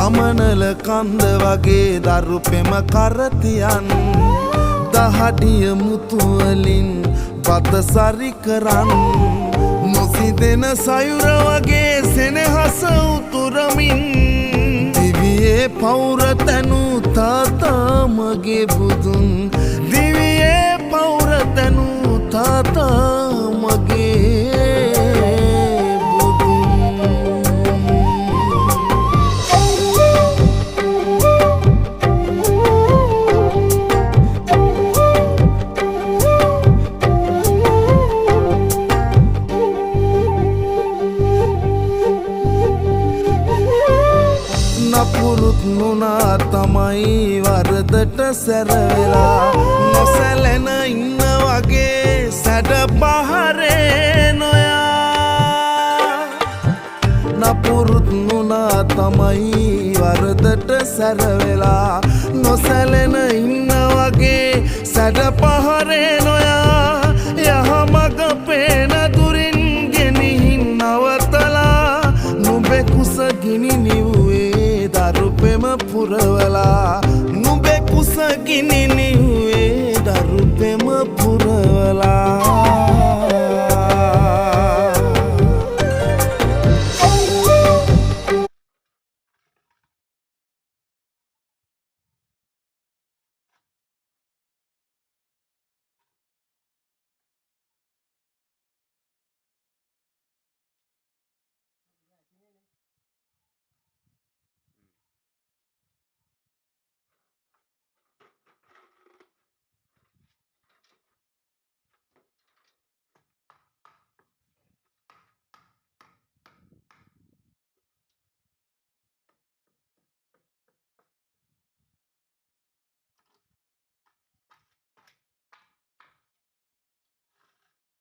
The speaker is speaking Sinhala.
ගමනල කන්ද වගේ දරු පෙම කරතියන් දහඩිය මුතුවලින් බත සරි කරන් නොසිදෙන සයුර වගේ සෙනෙහස උතුරමින් දිවියේ පෞර තැනු තාතා මගේ බුදුන් දිවියේ පෞර තැනු තාතා මගේ නපුරුත් නුනා තමයි වරදට සැරවෙලා නොසැලෙන ඉන්න වගේ සැඩ පහරේ නොයා නපුරුත් නුනා තමයි වරදට සැරවෙලා නොසැලෙන ඉන්න වගේ සැඩ පහරේ නොයා යහමග පේන දුරින් ගෙනිහින් නවතලා නුඹේ කුස ගිනි නිව්වේ දරු පෙම පුරවලා නුඹේ කුස ගිනි නිව්වේ